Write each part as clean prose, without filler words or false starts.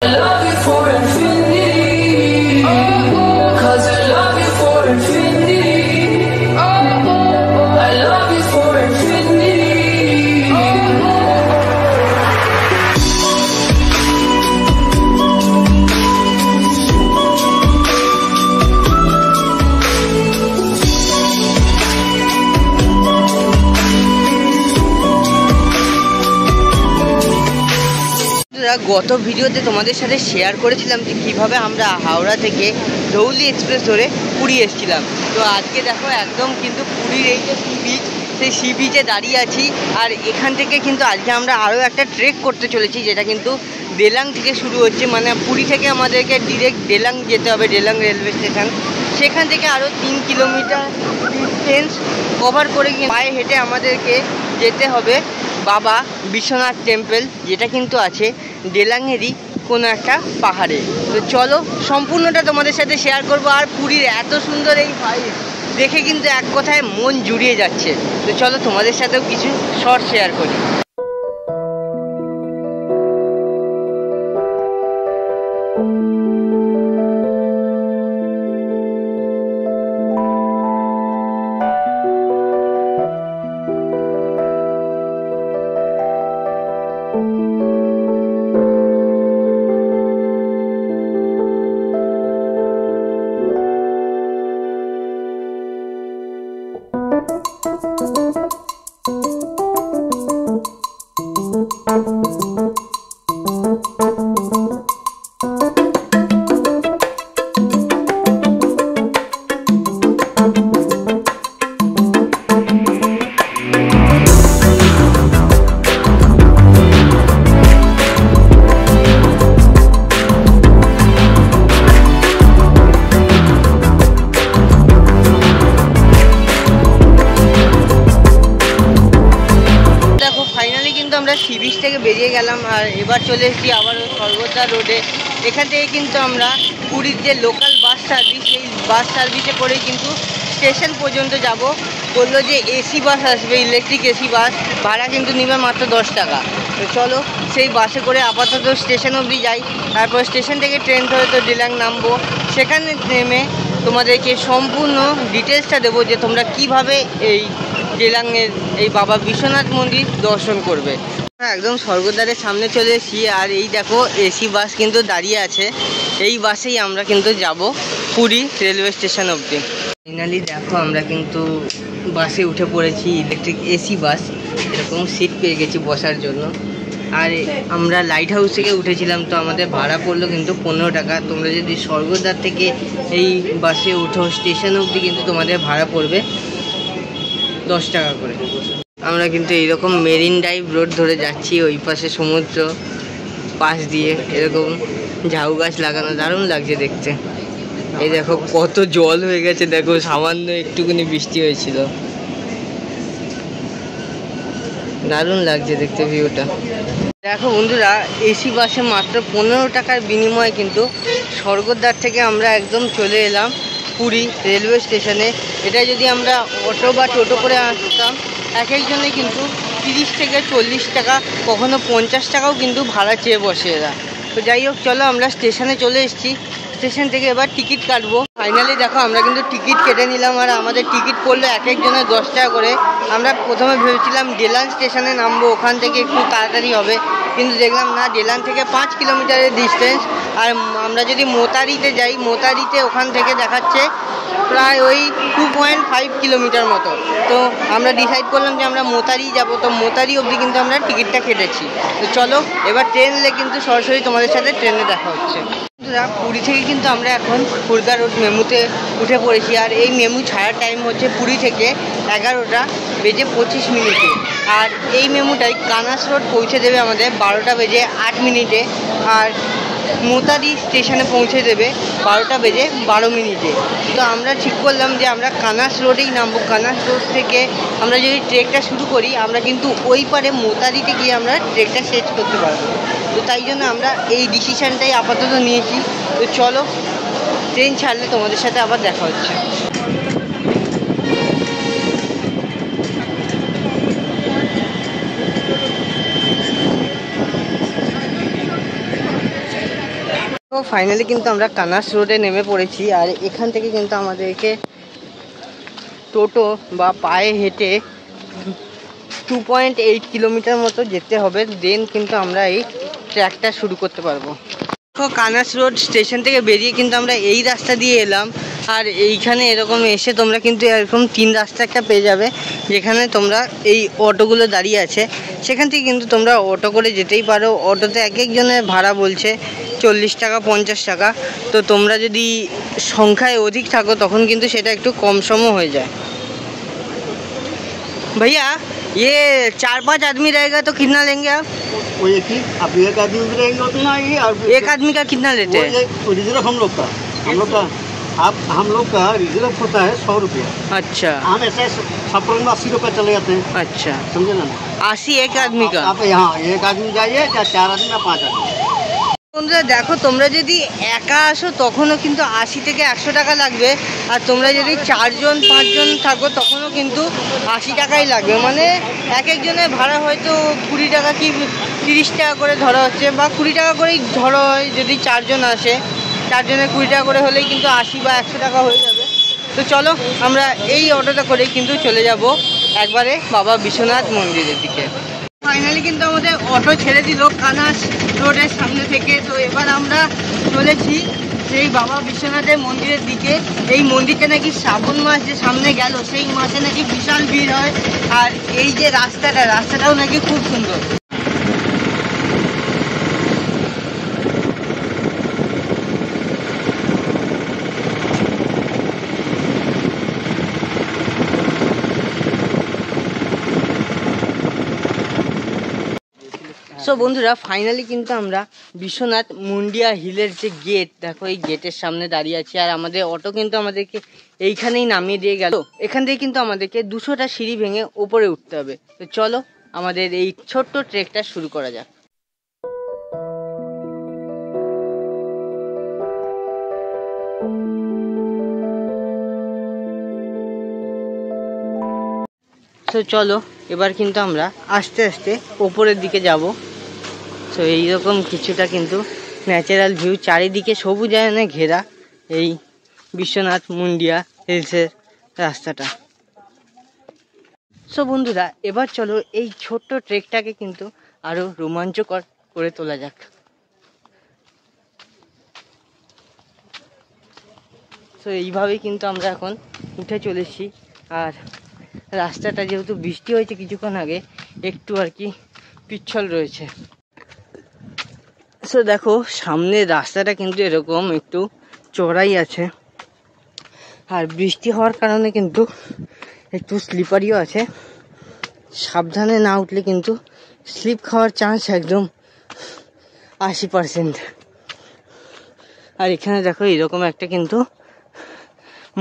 I love you for infinity. Cause I love you for infinity. I love you for infinity. গত ভিডিওতে তোমাদের সাথে share করেছিলাম যে কীভাবে আমরা হাওড়া থেকে ধৌলি এক্সপ্রেস ধরে পুরী এসেছিলাম। তো আজকে দেখো একদম কিন্তু পুরীর এই যে সি বিচ, সেই সি বিচে দাঁড়িয়ে আছি। আর এখান থেকে কিন্তু আজকে আমরা আরও একটা ট্রেক করতে চলেছি, যেটা কিন্তু ডেলাং থেকে শুরু হচ্ছে। মানে পুরী থেকে আমাদেরকে ডিরেক্ট ডেলাং যেতে হবে, ডেলাং রেলওয়ে স্টেশন। সেখান থেকে আরও 3 কিলোমিটার ডিস্টেন্স কভার করে পায়ে হেঁটে আমাদেরকে যেতে হবে বাবা বিশ্বনাথ টেম্পল, যেটা কিন্তু আছে ডেলাংয়েরই কোনো একটা পাহাড়ে। তো চলো সম্পূর্ণটা তোমাদের সাথে শেয়ার করব। আর পুরীর এত সুন্দর এই ভাই দেখে কিন্তু এক কথায় মন জুড়িয়ে যাচ্ছে। তো চলো তোমাদের সাথেও কিছু শর্ট শেয়ার করি। আমরা সি বিচ থেকে বেরিয়ে গেলাম আর এবার চলে এসেছি আবার স্বর্গদ্বার রোডে। এখান থেকে কিন্তু আমরা পুরীর যে লোকাল বাস সার্ভিস, সেই বাস সার্ভিসে করে কিন্তু স্টেশন পর্যন্ত যাব। বললো যে এসি বাস আসবে, ইলেকট্রিক এসি বাস, ভাড়া কিন্তু নেবে মাত্র 10 টাকা। তো চলো সেই বাসে করে আপাতত স্টেশন অবধি যাই, তারপর স্টেশন থেকে ট্রেন ধরে তো ডেলাং নামবো। সেখানে নেমে তোমাদেরকে সম্পূর্ণ ডিটেলসটা দেবো যে তোমরা কিভাবে এই ডেলাংয়ের এই বাবা বিশ্বনাথ মন্দির দর্শন করবে। একদম স্বর্গদ্বারের সামনে চলে এসেছি আর এই দেখো এসি বাস কিন্তু দাঁড়িয়ে আছে। এই বাসেই আমরা কিন্তু যাব পুরী রেলওয়ে স্টেশন অবধি। ফাইনালি দেখো আমরা কিন্তু বাসে উঠে পড়েছি, ইলেকট্রিক এসি বাস। এরকম সিট পেয়ে গেছি বসার জন্য। আর আমরা লাইট হাউস থেকে উঠেছিলাম, তো আমাদের ভাড়া পড়লো কিন্তু 15 টাকা। তোমরা যদি স্বর্গদ্বার থেকে এই বাসে উঠো স্টেশন অবধি কিন্তু তোমাদের ভাড়া পড়বে 10 টাকা করে। আমরা কিন্তু এইরকম মেরিন ড্রাইভ রোড ধরে যাচ্ছি, ওই পাশে সমুদ্র, পাশ দিয়ে এরকম ঝাউ গাছ লাগানো, দারুণ লাগছে দেখতে। এই দেখো কত জল হয়ে গেছে, দেখো সামান্য একটুখানি বৃষ্টি হয়েছিল, দারুণ লাগছে দেখতে ভিউটা। দেখো বন্ধুরা, এসি বাসে মাত্র 15 টাকার বিনিময়ে কিন্তু স্বর্গদ্বার থেকে আমরা একদম চলে এলাম পুরী রেলওয়ে স্টেশনে। এটা যদি আমরা অটো বা টোটো করে আসতাম, এক একজনে কিন্তু 30 থেকে 40 টাকা, কখনো 50 টাকাও কিন্তু ভাড়া চেয়ে বসে এরা। তো যাই হোক, চলো আমরা স্টেশনে চলে এসেছি। স্টেশন থেকে এবার টিকিট কাটবো। ফাইনালি দেখো আমরা কিন্তু টিকিট কেটে নিলাম আর আমাদের টিকিট পড়লো এক একজনের 10 টাকা করে। আমরা প্রথমে ভেবেছিলাম ডেলাং স্টেশনে নামবো, ওখান থেকে একটু তাড়াতাড়ি হবে, কিন্তু দেখলাম না, ডেলাং থেকে 5 কিলোমিটারের ডিস্টেন্স। আর আমরা যদি মোতারিতে যাই, মোতারিতে ওখান থেকে দেখাচ্ছে প্রায় ওই 2.5 কিলোমিটার মতো। তো আমরা ডিসাইড করলাম যে আমরা মোতারি যাব। তো মোতারি অবধি কিন্তু আমরা টিকিটটা কেটেছি। তো চলো এবার ট্রেন এলে কিন্তু সরাসরি তোমাদের সাথে ট্রেনে দেখা হচ্ছে। পুরী থেকে কিন্তু আমরা এখন খুর্গা রোড মেমুতে উঠে পড়েছি। আর এই মেমু ছাড়ার টাইম হচ্ছে পুরী থেকে 11টা বেজে 25 মিনিটে। আর এই মেমুটাই কানাস রোড পৌঁছে দেবে আমাদের 12টা বেজে 8 মিনিটে। আর মোতারি স্টেশনে পৌঁছে দেবে 12টা বেজে 12 মিনিটে। তো আমরা ঠিক করলাম যে আমরা কানাস রোডেই নামবো। কানাস রোড থেকে আমরা যদি ট্রেকটা শুরু করি, আমরা কিন্তু ওই পারে মোতারিতে গিয়ে আমরা ট্রেকটা শেষ করতে পারবো। তো তাই জন্য আমরা এই ডিসিশানটাই আপাতত নিয়েছি। তো চলো ট্রেন ছাড়লে তোমাদের সাথে আবার দেখা হচ্ছে। তো ফাইনালি কিন্তু আমরা কানাস রোডে নেমে পড়েছি, আর এখান থেকে কিন্তু আমাদেরকে টোটো বা পায়ে হেঁটে 2.8 কিলোমিটার মতো যেতে হবে, দেন কিন্তু আমরা এই ট্র্যাকটা শুরু করতে পারবো। কানাস রোড স্টেশন থেকে বেরিয়ে কিন্তু আমরা এই রাস্তা দিয়ে এলাম, আর এইখানে এরকম এসে তোমরা কিন্তু এরকম 3 রাস্তা একটা পেয়ে যাবে, যেখানে তোমরা এই অটোগুলো দাঁড়িয়ে আছে সেখান থেকে কিন্তু তোমরা অটো করে যেতেই পারো। অটোতে এক একজনের ভাড়া বলছে 40 টাকা 50 টাকা, তো তোমরা যদি সংখ্যায় অধিক থাকো তখন কিন্তু সেটা একটু কম সমও হয়ে যায়। भैया ये 4-5 आदमी रहेगा तो कितना लेंगे आप? वो एक ही, अब एक आदमी भी रहेंगे उतना ही। और एक आदमी का कितना लेते हैं? रिजर्व हम लोग का हम लोग का रिजर्व होता है 100 रुपया। अच्छा, हम ऐसे सफर में 80 रुपये चले जाते हैं। अच्छा, समझे ना? 80 एक आदमी का। आप यहाँ एक आदमी जाइए या 4 आदमी या 5 आदमी। বন্ধুরা দেখো, তোমরা যদি একা আসো তখনও কিন্তু 80 থেকে 100 টাকা লাগবে, আর তোমরা যদি 4জন 5জন থাকো তখনও কিন্তু 80 টাকাই লাগবে। মানে এক একজনের ভাড়া হয়তো 20 টাকা কি 30 টাকা করে ধরা হচ্ছে, বা 20 টাকা করেই ধরা হয়। যদি 4জন আসে, 4জনের 20 টাকা করে হলেই কিন্তু 80 বা 100 টাকা হয়ে যাবে। তো চলো আমরা এই অটোটা করেই কিন্তু চলে যাব একবারে বাবা বিশ্বনাথ মন্দিরের দিকে। ফাইনালি কিন্তু আমাদের অটো ছেড়ে দিল কানাস রোডের সামনে থেকে। তো এবার আমরা চলেছি সেই বাবা বিশ্বনাথের মন্দিরের দিকে। এই মন্দিরটা নাকি শ্রাবণ মাস যে সামনে গেল সেই মাসে নাকি বিশাল ভিড় হয়, আর এই যে রাস্তাটাও নাকি খুব সুন্দর। সো বন্ধুরা ফাইনালি কিন্তু আমরা বিশ্বনাথ মুন্ডিয়া হিলের যে গেট, দেখো এই গেটের সামনে দাঁড়িয়ে আছি, আর আমাদের অটো কিন্তু আমাদেরকে এইখানেই নামিয়ে দিয়ে গেল। এখান থেকে কিন্তু আমাদেরকে 200টা সিঁড়ি ভেঙে ওপরে উঠতে হবে। তো চলো আমাদের এই ছোট্ট ট্রেকটা শুরু করা যাক। তো চলো এবার কিন্তু আমরা আস্তে আস্তে ওপরের দিকে যাব। তো এইরকম কিছুটা কিন্তু ন্যাচারাল ভিউ, চারিদিকে সবুজায়নে ঘেরা এই বিশ্বনাথ মুন্ডিয়া হিলসের রাস্তাটা। সো বন্ধুরা এবার চলো এই ছোট্ট ট্রেকটাকে কিন্তু আরো রোমাঞ্চকর করে তোলা যাক। তো এইভাবেই কিন্তু আমরা এখন উঠে চলেছি, আর রাস্তাটা যেহেতু বৃষ্টি হয়েছে কিছুক্ষণ আগে, একটু আর কি পিচ্ছল রয়েছে। সো দেখো সামনের রাস্তাটা কিন্তু এরকম একটু চড়াই আছে, আর বৃষ্টি হওয়ার কারণে কিন্তু একটু স্লিপারিও আছে। সাবধানে না উঠলে কিন্তু স্লিপ খাওয়ার চান্স একদম 80%। আর এখানে দেখো এরকম একটা কিন্তু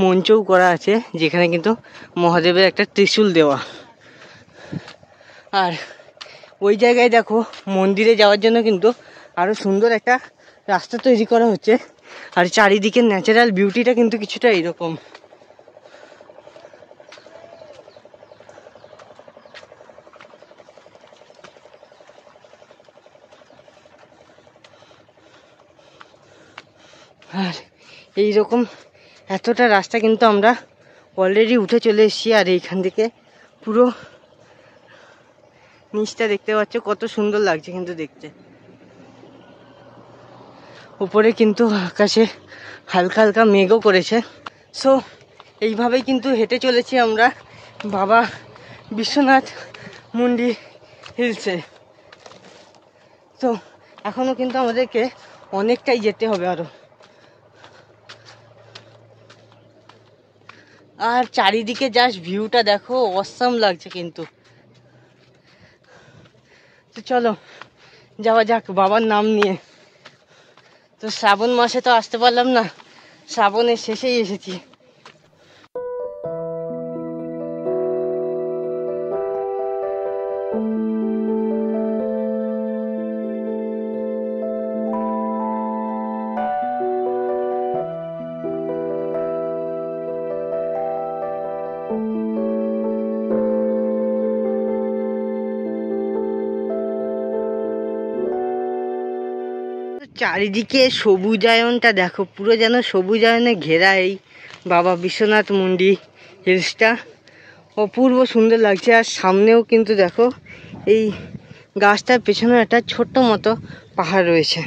মঞ্চও করা আছে, যেখানে কিন্তু মহাদেবের একটা ত্রিশূল দেওয়া। আর ওই জায়গায় দেখো মন্দিরে যাওয়ার জন্য কিন্তু আরো সুন্দর একটা রাস্তা তৈরি করা হচ্ছে, আর চারিদিকের ন্যাচারাল বিউটিটা কিন্তু কিছুটা এরকম। আর এইরকম এতটা রাস্তা কিন্তু আমরা অলরেডি উঠে চলে এসেছি, আর এইখান থেকে পুরো নিচটা দেখতে পাচ্ছ কত সুন্দর লাগছে কিন্তু দেখতে। উপরে কিন্তু আকাশে হালকা হালকা মেঘও করেছে। সো এইভাবেই কিন্তু হেঁটে চলেছি আমরা বাবা বিশ্বনাথ মুন্ডি হিলসে। তো এখনো কিন্তু আমাদেরকে অনেকটাই যেতে হবে আরো। আর চারিদিকে জাস্ট ভিউটা দেখো, অসাম লাগছে কিন্তু। তো চলো যাওয়া যাক বাবার নাম নিয়ে। তো শ্রাবণ মাসে তো আসতে পারলাম না, শ্রাবণের শেষেই এসেছি। চারিদিকে সবুজায়নটা দেখো, পুরো যেন সবুজায়নে ঘেরা এই বাবা বিশ্বনাথ মন্দির হিলসটা। অপূর্ব সুন্দর লাগছে। আর সামনেও কিন্তু দেখো এই গাছটার পেছনে একটা ছোট্ট মতো পাহাড় রয়েছে।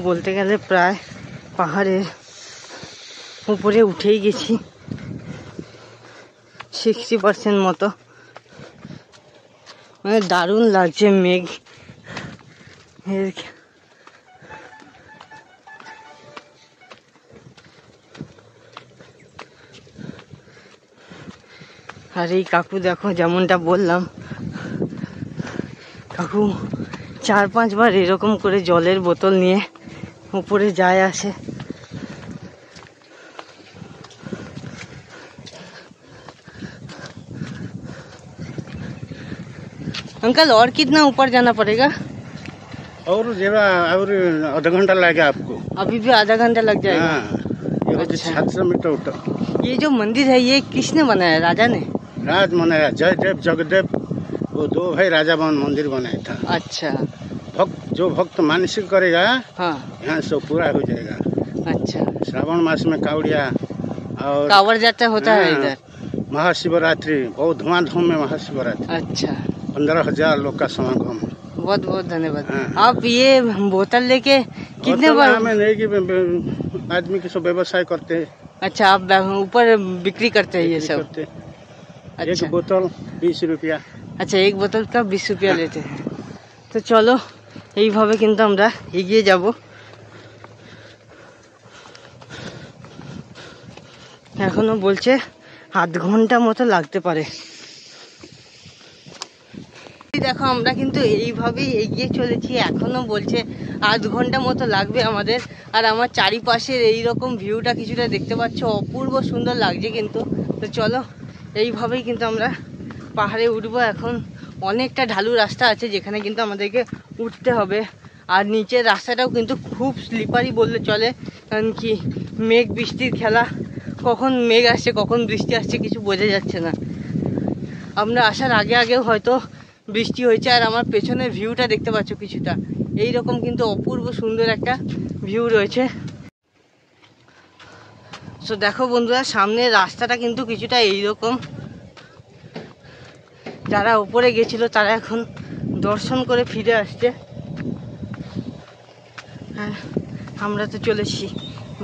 বলতে গেলে প্রায় পাহাড়ের উপরে উঠেই গেছি 60% মতো। মানে দারুণ লাগছে মেঘ আর এই কাকু দেখো, যেমনটা বললাম, কাকু 4-5 বার এরকম করে জলের বোতল নিয়ে উপরে যায় আসে। अंकल और कितना ऊपर जाना पड़ेगा? और आधा घंटा लगेगा आपको। अभी भी आधा घंटा लग जाएगा। हाँ, ये होती 700 मीटर ऊपर। ये जो मंदिर है ये किसने बनाया? राजा ने? राज बनाया, जयदेव जगदेव, वो 2 भाई राजा मंदिर बनाया था। अच्छा। जो भक्त मानसिक करेगा, हाँ, यहाँ से पूरा हो जाएगा। अच्छा। श्रावण मास में कावड़िया और कांवड़ जात्रा होता है इधर। महाशिवरात्रि बहुत धूमधाम में महाशिवरात्रि। अच्छा। 15,000 लोग का समागम। बहुत बहुत धन्यवाद। हाँ। आप ये बोतल लेके कितने बार? हमें नहीं कि आदमी की सब व्यवसाय करते हैं। अच्छा, आप ऊपर बिक्री करते हैं ये सब? करते। अच्छा। एक बोतल 20 रुपया। अच्छा, एक बोतल का 20 रुपया लेते हैं। তো চলো এইভাবে কিন্তু আমরা এগিয়ে যাব। এখনো বলছে আধ ঘন্টা মতো লাগতে পারে। দেখো আমরা কিন্তু এইভাবেই এগিয়ে চলেছি, এখনো বলছে আধ ঘন্টা মতো লাগবে আমাদের। আর আমার চারিপাশের এইরকম ভিউটা কিছুটা দেখতে পাচ্ছ, অপূর্ব সুন্দর লাগছে কিন্তু। তো চলো এইভাবেই কিন্তু আমরা পাহাড়ে উঠবো। এখন অনেকটা ঢালু রাস্তা আছে যেখানে কিন্তু আমাদেরকে উঠতে হবে। আর নিচের রাস্তাটাও কিন্তু খুব স্লিপারি বললে চলে, কারণ কি মেঘ বৃষ্টির খেলা, কখন মেঘ আসছে কখন বৃষ্টি আসছে কিছু বোঝা যাচ্ছে না। আমরা আসার আগে আগেও হয়তো বৃষ্টি হয়েছে। আর আমার পেছনের ভিউটা দেখতে পাচ্ছ কিছুটা এইরকম কিন্তু অপূর্ব সুন্দর একটা ভিউ রয়েছে। তো দেখো বন্ধুরা, সামনের রাস্তাটা কিন্তু কিছুটা এইরকম। যারা উপরে গেছিল তারা এখন দর্শন করে ফিরে আসছে। হ্যাঁ, আমরা তো চলেছি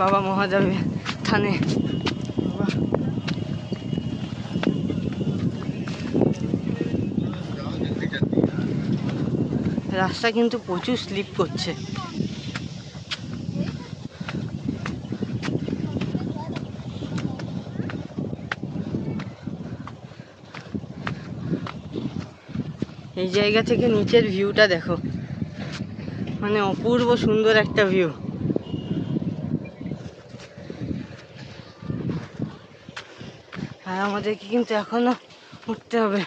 বাবা মহাদেবের থানে। রাস্তা কিন্তু প্রচুর স্লিপ করছে। এই জায়গা থেকে নিচের ভিউটা দেখো, মানে অপূর্ব সুন্দর একটা ভিউ। আর আমাদেরকে কিন্তু এখনো উঠতে হবে।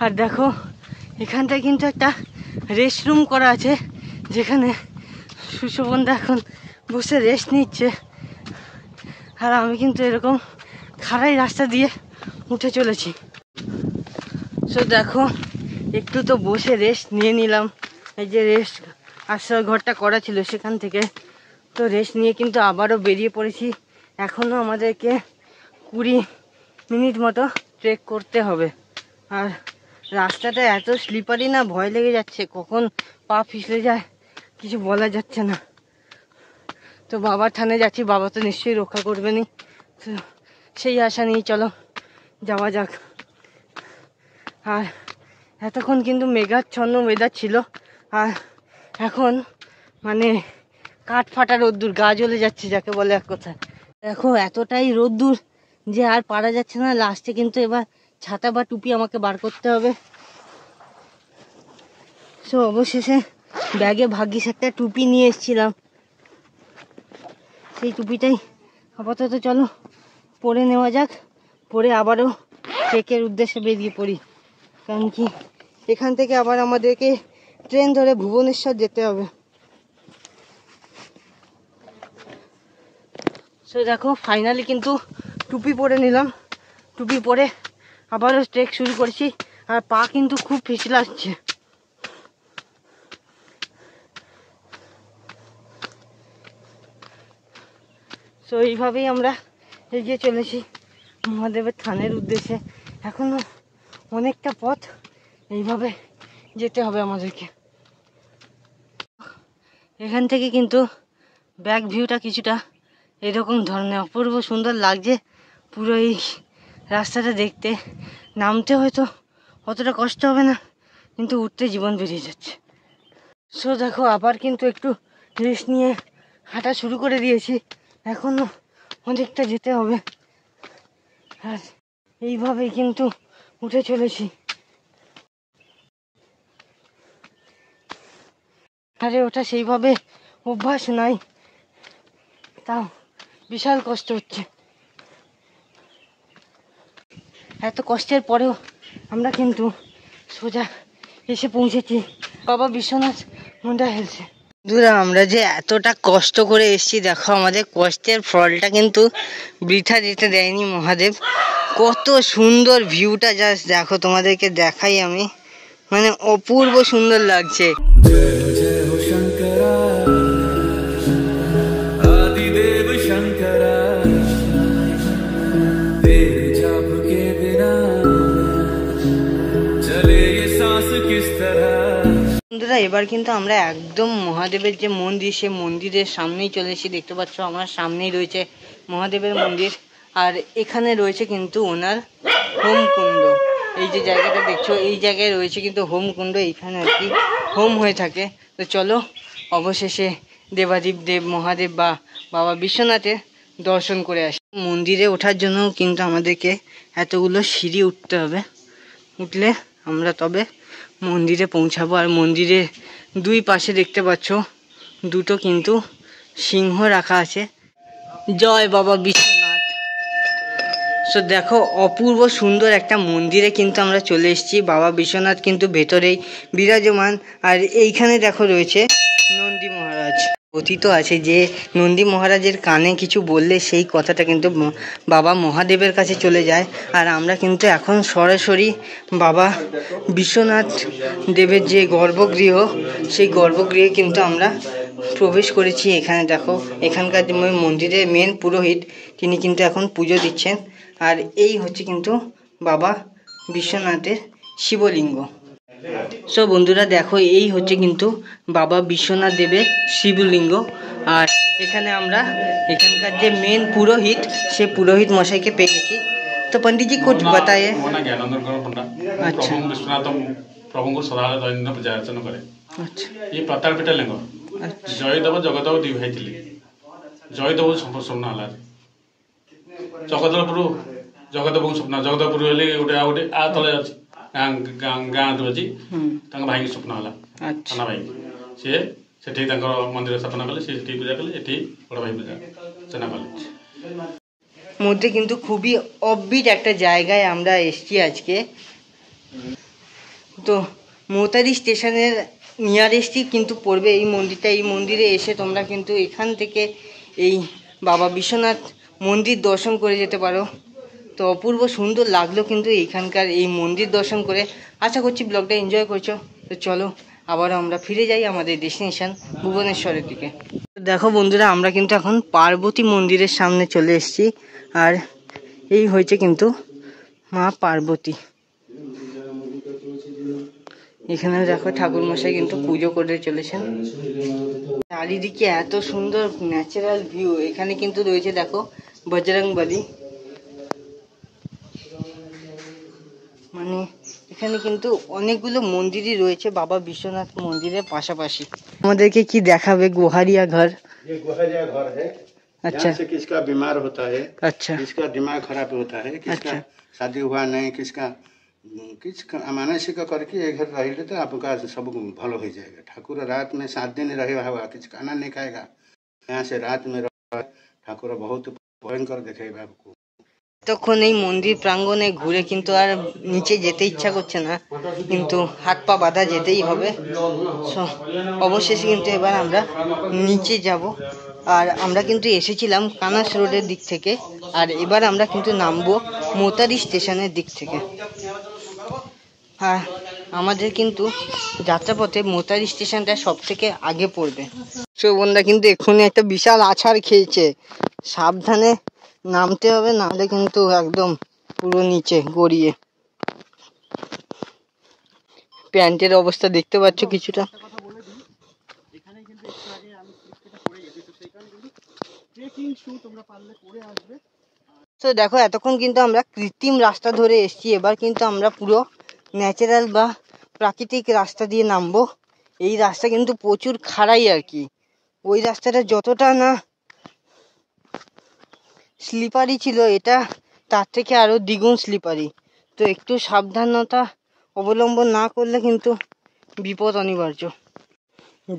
আর দেখো এখানটায় কিন্তু একটা রেস্ট রুম করা আছে, যেখানে সুশোভনদা এখন বসে রেস্ট নিচ্ছে। আর আমি কিন্তু এরকম খাড়াই রাস্তা দিয়ে উঠে চলেছি। সো দেখো একটু তো বসে রেস্ট নিয়ে নিলাম। এই যে রেস্ট আশ্রয় ঘরটা করা ছিল সেখান থেকে, তো রেস্ট নিয়ে কিন্তু আবারও বেরিয়ে পড়েছি। এখনও আমাদেরকে 20 মিনিট মতো ট্রেক করতে হবে। আর রাস্তাটা এত স্লিপারি না, ভয় লেগে যাচ্ছে, কখন পা পিছলে যায় কিছু বলা যাচ্ছে না। তো বাবার থানে যাচ্ছি, বাবা তো নিশ্চয়ই রক্ষা করবেনি, তো সেই আশা নিয়ে চলো যাওয়া যাক। আর এতক্ষণ কিন্তু মেঘাচ্ছন্ন ওয়েদার ছিল, আর এখন মানে কাঠ ফাটা রোদ্দুর, গা জ্বলে যাচ্ছে যাকে বলে এক কথায়। দেখো এতটাই রোদ্দুর যে আর পারা যাচ্ছে না। লাস্টে কিন্তু এবার ছাতা বা টুপি আমাকে বার করতে হবে। সো অবশেষে ব্যাগে ভাগ্যিস একটা টুপি নিয়ে এসেছিলাম, সেই টুপিটাই আপাতত চলো পরে নেওয়া যাক। পরে আবারও ট্রেকের উদ্দেশ্যে বেরিয়ে পড়ি, কারণ কি এখান থেকে আবার আমাদেরকে ট্রেন ধরে ভুবনেশ্বর যেতে হবে। সো দেখো ফাইনালি কিন্তু টুপি পরে নিলাম। টুপি পরে আবারও ট্রেক শুরু করেছি, আর পা কিন্তু খুব পিছলাচ্ছে। তো এইভাবেই আমরা এগিয়ে চলেছি মহাদেবের থানের উদ্দেশ্যে। এখনো অনেকটা পথ এইভাবে যেতে হবে আমাদেরকে। এখান থেকে কিন্তু ব্যাক ভিউটা কিছুটা এরকম ধরনের অপূর্ব সুন্দর লাগছে পুরো এই রাস্তাটা দেখতে। নামতে হয়তো অতটা কষ্ট হবে না, কিন্তু উঠতে জীবন বেরিয়ে যাচ্ছে। সো দেখো আবার কিন্তু একটু রেস্ট নিয়ে হাঁটা শুরু করে দিয়েছি। এখনো অনেকটা যেতে হবে, আর এইভাবেই কিন্তু উঠে চলেছি। আরে ওটা সেইভাবে অভ্যাস নাই, তাও বিশাল কষ্ট হচ্ছে। এত কষ্টের পরেও আমরা কিন্তু সোজা এসে পৌঁছেছি বাবা বিশ্বনাথ মুন্ডা হিলসে। বন্ধুরা আমরা যে এতটা কষ্ট করে এসেছি, দেখো আমাদের কষ্টের ফলটা কিন্তু বৃথা যেতে দেয়নি মহাদেব। কত সুন্দর ভিউটা, জাস্ট দেখো, তোমাদেরকে দেখাই আমি, মানে অপূর্ব সুন্দর লাগছে। বন্ধুরা এবার কিন্তু আমরা একদম মহাদেবের যে মন্দির, সে মন্দিরের সামনেই চলে এসেছি। দেখতে পাচ্ছ আমার সামনেই রয়েছে মহাদেবের মন্দির, আর এখানে রয়েছে কিন্তু ওনার হোমকুণ্ড। এই যে জায়গাটা দেখছো, এই জায়গায় রয়েছে কিন্তু হোমকুণ্ড, এইখানে আর কি হোম হয়ে থাকে। তো চলো অবশেষে দেবাদিপ দেব মহাদেব বা বাবা বিশ্বনাথের দর্শন করে আসি। মন্দিরে ওঠার জন্য কিন্তু আমাদেরকে এতগুলো সিঁড়ি উঠতে হবে, উঠলে আমরা তবে মন্দিরে পৌঁছাবো। আর মন্দিরের দুই পাশে দেখতে পাচ্ছ দুটো কিন্তু সিংহ রাখা আছে। জয় বাবা বিশ্বনাথ। সো দেখো অপূর্ব সুন্দর একটা মন্দিরে কিন্তু আমরা চলে এসেছি। বাবা বিশ্বনাথ কিন্তু ভেতরেই বিরাজমান, আর এইখানে দেখো রয়েছে নন্দী মহারাজ। কথিত আছে যে নন্দী মহারাজের কানে কিছু বললে সেই কথাটা কিন্তু বাবা মহাদেবের কাছে চলে যায়। আর আমরা কিন্তু এখন সরাসরি বাবা বিশ্বনাথ দেবের যে গর্ভগৃহ, সেই গর্ভগৃহে কিন্তু আমরা প্রবেশ করেছি। এখানে দেখো এখানকার মন্দিরের মেন পুরোহিত, তিনি কিন্তু এখন পুজো দিচ্ছেন। আর এই হচ্ছে কিন্তু বাবা বিশ্বনাথের শিবলিঙ্গ। সো বন্ধুরা দেখো এই হচ্ছে কিন্তু বাবা বিশ্বনাথ দেবের শিবলিঙ্গ। আর এখানে আমরা এখানকার যে মেন পুরোহিত, সে পুরোহিত মশাইকে পেয়ে গেছি। তো पंडित जी कुछ बताइए। अच्छा प्रभु सदाବେଳେ ଦୈନନ୍ଦିନ ପୂଜା ଅର୍ଚ୍ଚନା କରେ। अच्छा ये प्रतापपीठ लिंग जयदेव जगदेव दी भाई ଥିଲେ। ଜୟଦେବ ସ୍ୱପ୍ନ ହେଲା ଜଗଦଲପୁର, ଜଗଦେବଙ୍କୁ ସ୍ୱପ୍ନ, ଜଗଦେବପୁର ହେଲେ ଗୋଟେ ଆଉ ଗୋଟେ ଆ ତଳେ ଅଛି ଗାଁ ଯୋଉ ଅଛି, ତାଙ୍କ ଭାଇକି ସ୍ୱପ୍ନ ହେଲା, ସାନ ଭାଇ। ସିଏ ସେଠି ତାଙ୍କର ମନ୍ଦିର ସ୍ଥାପନା କଲେ, ସିଏ ସେଠି ପୂଜା କଲେ, ଏଠି ବଡ଼ ভাই ପୂଜା অর্চনা কলে। মধ্যে কিন্তু খুবই অফবিট একটা জায়গায় আমরা এসেছি আজকে। তো মোতারি স্টেশনের নিয়ারেস্টই কিন্তু পড়বে এই মন্দিরটা। এই মন্দিরে এসে তোমরা কিন্তু এখান থেকে এই বাবা বিশ্বনাথ মন্দির দর্শন করে যেতে পারো। তো অপূর্ব সুন্দর লাগলো কিন্তু এইখানকার এই মন্দির দর্শন করে। আশা করছি ব্লগটা এনজয় করছো। তো চলো আবারও আমরা ফিরে যাই আমাদের ডেস্টিনেশন ভুবনেশ্বরের দিকে। দেখো বন্ধুরা আমরা কিন্তু এখন পার্বতী মন্দিরের সামনে চলে এসেছি, আর এই হয়েছে কিন্তু মা পার্বতী। এখানে দেখো ঠাকুর মশাই কিন্তু পুজো করে চলেছেন। চারিদিকে এত সুন্দর ন্যাচারাল ভিউ। এখানে কিন্তু রয়েছে দেখো বজরংবলী, মানে এখানে কিন্তু অনেকগুলো মন্দিরই রয়েছে বাবা বিশ্বনাথ মন্দিরের পাশাপাশি। আমাদেরকে কি দেখাবে? গোহারিয়া ঘর। ये गोहरिया घर है। अच्छा। यहाँ से किसका बीमार होता है, अच्छा, किसका दिमाग खराब होता है, किसका अच्छा। शादी हुआ नहीं, किसका मानसिक करके ये घर रही तो आपका सब भलो हो जाएगा। ठाकुर रात में 7 दिन रहे हुआ, किस खाना नहीं खाएगा, यहाँ से रात में ठाकुर बहुत भयंकर देखेगा आपको। তখন এই মন্দির প্রাঙ্গণে ঘুরে কিন্তু আর নিচে যেতে ইচ্ছা করছে না, কিন্তু হাত পা বাঁধা যেতেই হবে। অবশেষে কিন্তু এবার আমরা নিচে যাব। আর আমরা কিন্তু এসেছিলাম কানাস রোডের দিক থেকে, আর এবার আমরা কিন্তু নামবো মোতারি স্টেশনের দিক থেকে। হ্যাঁ, আমাদের কিন্তু যাত্রাপথে মোতারি স্টেশনটা সব থেকে আগে পড়বে। বন্ধুরা কিন্তু এক্ষুনি একটা বিশাল আছাড় খেয়েছে, সাবধানে নামতে হবে, নাহলে কিন্তু একদম পুরো নিচে গড়িয়ে। প্যান্টের অবস্থা দেখতে পাচ্ছ কিছুটা। তো দেখো এতক্ষণ কিন্তু আমরা কৃত্রিম রাস্তা ধরে এসেছি, এবার কিন্তু আমরা পুরো ন্যাচারাল বা প্রাকৃতিক রাস্তা দিয়ে নামবো। এই রাস্তা কিন্তু প্রচুর খাড়াই আর কি, ওই রাস্তাটা যতটা না স্লিপারি ছিল, এটা তার থেকে আরো দ্বিগুণ স্লিপারি। তো একটু সাবধানতা অবলম্বন না করলে কিন্তু বিপদ অনিবার্য।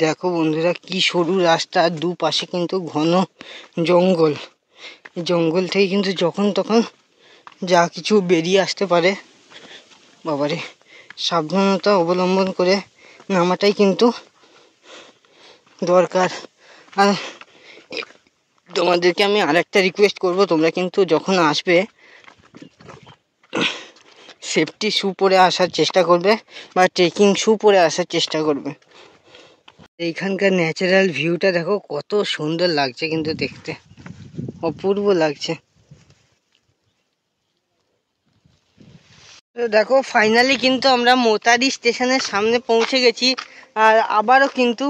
দেখো বন্ধুরা কি সরু রাস্তা, দুপাশে কিন্তু ঘন জঙ্গল। জঙ্গল থেকে কিন্তু যখন তখন যা কিছু বেরিয়ে আসতে পারে। বাবারে, সাবধানতা অবলম্বন করে নামাটাই কিন্তু দরকার। আর তোমাদেরকে আমি আরেকটা রিকোয়েস্ট করব, তোমরা কিন্তু যখন আসবে সেফটি শু পরে আসার চেষ্টা করবে বা ট্রেকিং শু পরে আসার চেষ্টা করবে। এইখানকার ন্যাচারাল ভিউটা দেখো কত সুন্দর লাগছে, কিন্তু দেখতে অপূর্ব লাগছে। তো দেখো ফাইনালি কিন্তু আমরা মোতারি স্টেশনের সামনে পৌঁছে গেছি। আর আবারও কিন্তু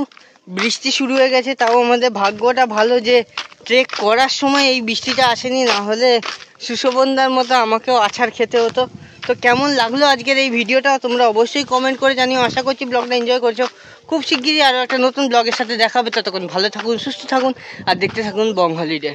বৃষ্টি শুরু হয়ে গেছে, তাও আমাদের ভাগ্যটা ভালো যে ট্রেক করার সময় এই বৃষ্টিটা আসেনি, না হলে সুশোভনদার মতো আমাকেও আছাড় খেতে হতো। তো কেমন লাগলো আজকের এই ভিডিওটা তোমরা অবশ্যই কমেন্ট করে জানিও। আশা করছি ব্লগটা এনজয় করছো। খুব শিগগিরই আরও একটা নতুন ব্লগের সাথে দেখা হবে। ততক্ষণ ভালো থাকুন, সুস্থ থাকুন আর দেখতে থাকুন বং হলিডে।